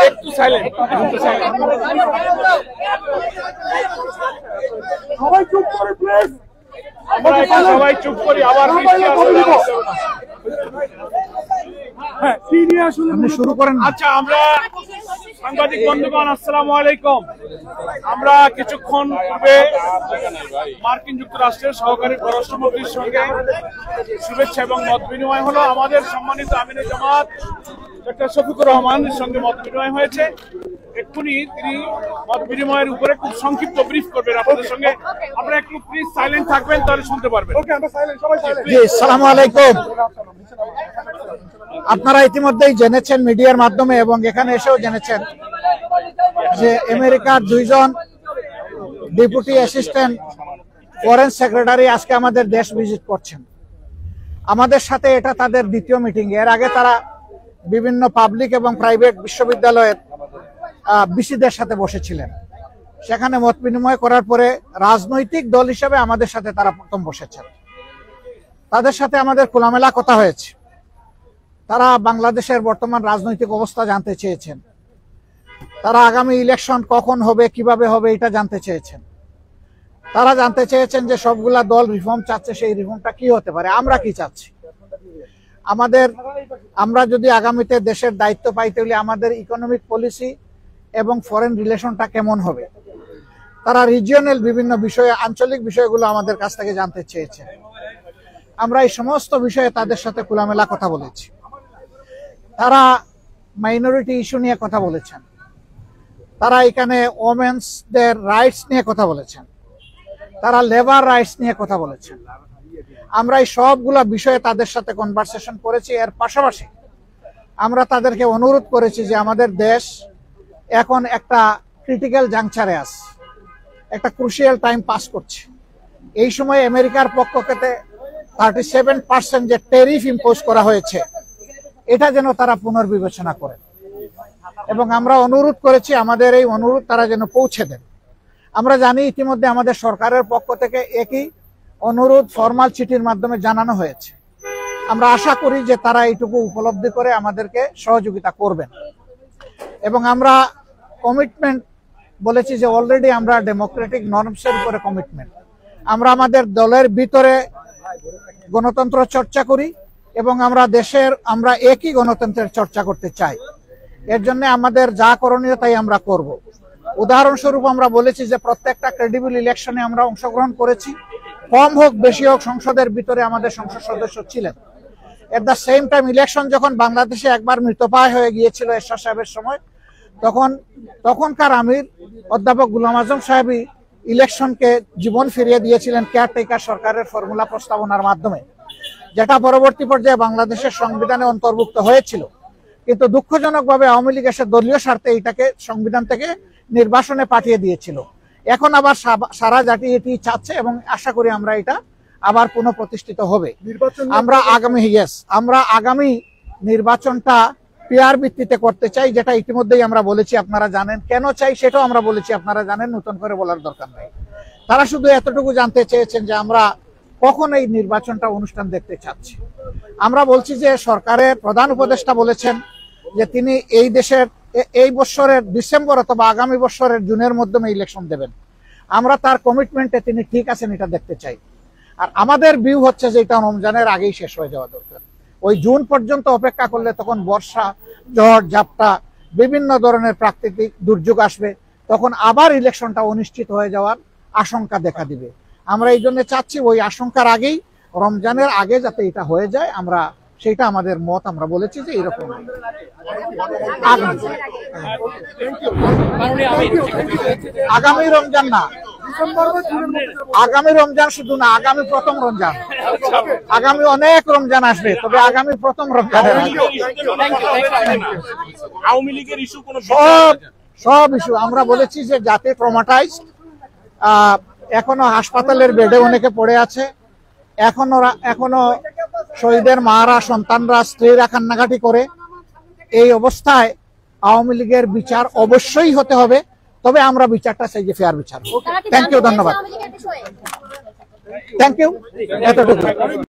একটু সাইলেন্ট, সবাই চুপ করে প্লিজ। সবাই চুপ করি। আবার হ্যাঁ, কি নিয়ে আসলে আপনি শুরু করেন। আচ্ছা, আমরা সাংবাদিক বন্ধুগণ আসসালামু আলাইকুম। আমরা কিছুক্ষণ পূর্বে মার্কিন যুক্তরাষ্ট্রের সহকারী পররাষ্ট্রমন্ত্রীর সঙ্গে শুভেচ্ছা এবং মত বিনিময় হলো। আমাদের সম্মানিত আমিরে জামাত ডক্টর শফিকুর রহমানের সঙ্গে মত বিনিময় হয়েছে। এক্ষুনি তিনি মত বিনিময়ের উপরে খুব সংক্ষিপ্ত ব্রিফ করবেন আপনাদের সঙ্গে। আপনারা একটু প্লিজ সাইলেন্ট থাকবেন, তাহলে শুনতে পারবেন। ওকে, আমরা সাইলেন্ট, সবাই সাইলেন্ট। জি, আসসালামু আলাইকুম। আপনারা ইতিমধ্যেই জেনেছেন মিডিয়ার মাধ্যমে এবং এখানে এসেও জেনেছেন যে আমেরিকার দুইজন ডেপুটি অ্যাসিস্ট্যান্ট ফরেন সেক্রেটারি আজকে আমাদের দেশ ভিজিট করছেন। আমাদের সাথে এটা তাদের দ্বিতীয় মিটিং। এর আগে তারা বিভিন্ন পাবলিক এবং প্রাইভেট বিশ্ববিদ্যালয়ের বিসিদের সাথে বসেছিলেন। সেখানে মত বিনিময় করার পরে রাজনৈতিক দল হিসেবে আমাদের সাথে তারা প্রথম বসেছেন। তাদের সাথে আমাদের খোলামেলা কথা হয়েছে। তারা বাংলাদেশের বর্তমান রাজনৈতিক অবস্থা জানতে চেয়েছেন। তারা আগামী ইলেকশন কখন হবে, কিভাবে হবে, এটা জানতে চেয়েছেন। তারা জানতে চেয়েছেন যে সবগুলা দল রিফর্ম চাচ্ছে, সেই রিফর্মটা কি হতে পারে, আমরা কি চাচ্ছি, আমরা যদি আগামীতে দেশের দায়িত্ব পাইতে হলে আমাদের ইকোনমিক পলিসি এবং ফরেন রিলেশনটা কেমন হবে। তারা রিজিয়নাল বিভিন্ন বিষয়ে, আঞ্চলিক বিষয়গুলো আমাদের কাছ থেকে জানতে চেয়েছেন। আমরা এই সমস্ত বিষয়ে তাদের সাথে খোলামেলা কথা বলেছি। তারা মাইনরিটি ইস্যু নিয়ে কথা বলেছেন। তারা এখানে ওমেন্সদের রাইটস নিয়ে কথা বলেছেন। তারা লেবার রাইটস নিয়ে কথা বলেছেন। আমরা এই সবগুলা বিষয়ে তাদের সাথে কনভারসেশন করেছি। এর পাশাপাশি আমরা তাদেরকে অনুরোধ করেছি যে আমাদের দেশ এখন একটা ক্রিটিক্যাল জাংচারে আছে, একটা ক্রুশিয়াল টাইম পাস করছে। এই সময় আমেরিকার পক্ষ থেকে 37% যে ট্যারিফ ইম্পোজ করা হয়েছে, এটা যেন তারা পুনর্বিবেচনা করেন এবং আমরা অনুরোধ করেছি আমাদের এই অনুরোধ তারা যেন পৌঁছে দেন। আমরা জানি ইতিমধ্যে আমাদের সরকারের পক্ষ থেকে একই অনুরোধ ফরমাল চিঠির মাধ্যমে জানানো হয়েছে। আমরা আশা করি যে তারা এইটুকু উপলব্ধি করে আমাদেরকে সহযোগিতা করবেন এবং আমরা কমিটমেন্ট বলেছি যে অলরেডি আমরা ডেমোক্রেটিক নর্মসের উপরে কমিটমেন্ট। আমরা আমাদের দলের ভিতরে গণতন্ত্র চর্চা করি এবং আমরা একই গণতন্ত্রের চর্চা করতে চাই। এর জন্য আমাদের যা করণীয় তাই আমরা করব। উদাহরণস্বরূপ আমরা বলেছি যে প্রত্যেকটা ক্রেডিবল ইলেকশনে আমরা অংশগ্রহণ করেছি, কম হোক বেশি হোক সংসদের ভিতরে আমাদের সংসদ সদস্য ছিলেন। At the same time election যখন বাংলাদেশে একবার মৃতপ্রায় হয়ে গিয়েছিল এরশাদ সাহেবের সময়, তখনকার আমির অধ্যাপক গুলাম আজম সাহেবই ইলেকশনকে জীবন ফিরিয়ে দিয়েছিলেন কেয়ারটেকার সরকারের ফর্মুলা প্রস্তাবনার মাধ্যমে, যেটা পরবর্তী পর্যায়ে বাংলাদেশের সংবিধানে অন্তর্ভুক্ত হয়েছিল। কিন্তু দুঃখজনকভাবে আওয়ামী লীগ এসে দলীয় স্বার্থে এটাকে সংবিধান থেকে নির্বাসনে পাঠিয়ে দিয়েছিল। এখন আবার সারা জাতি এটি চাচ্ছে এবং আশা করি আমরা এটা আবার পুনঃপ্রতিষ্ঠিত হবে। আমরা আগামী নির্বাচনটা পিয়ার ভিত্তিতে করতে চাই, যেটা ইতিমধ্যেই আমরা বলেছি, আপনারা জানেন। কেন চাই সেটাও আমরা বলেছি, আপনারা জানেন, নতুন করে বলার দরকার নেই। তারা শুধু এতটুকু জানতে চেয়েছেন যে আমরা কখন এই নির্বাচনটা অনুষ্ঠান দেখতে চাচ্ছি। আমরা বলছি যে সরকারের প্রধান উপদেষ্টা বলেছেন যে তিনি এই বছরের ডিসেম্বর অথবা আগামী বছরের জুনের মাধ্যমে ইলেকশন দেবেন। আমরা তার কমিটমেন্টে তিনি ঠিক আছেন এটা দেখতে চাই। আর আমাদের ভিউ হচ্ছে যে এটা রমজানের আগেই শেষ হয়ে যাওয়া দরকার। ওই জুন পর্যন্ত অপেক্ষা করলে তখন বর্ষা, ঝড়, ঝাপটা, বিভিন্ন ধরনের প্রাকৃতিক দুর্যোগ আসবে, তখন আবার ইলেকশনটা অনিশ্চিত হয়ে যাওয়ার আশঙ্কা দেখা দিবে। আমরা এই জন্য চাচ্ছি ওই আশঙ্কার আগেই, রমজানের আগে যাতে এটা হয়ে যায়, আমরা সেটা আমাদের মত। আমরা বলেছি যে এরকম আগামী রমজান না, আগামী রমজান শুধু না, আগামী প্রথম রমজান। আগামী অনেক রমজান আসবে, তবে আগামী প্রথম রমজান সব ইস্যু আমরা বলেছি যে যাতে ট্রমাটাইজড, এখনো হাসপাতালের বেডে অনেকে পড়ে আছে, এখনো শহীদের মারা, সন্তানরা, স্ত্রীরা কান্নাকাটি করে। এই অবস্থায় আওয়ামী লীগের বিচার অবশ্যই হতে হবে, তবে আমরা বিচারটা চাই যে ফেয়ার বিচার। থ্যাংক ইউ, ধন্যবাদ, থ্যাংক ইউ, এতটুকু।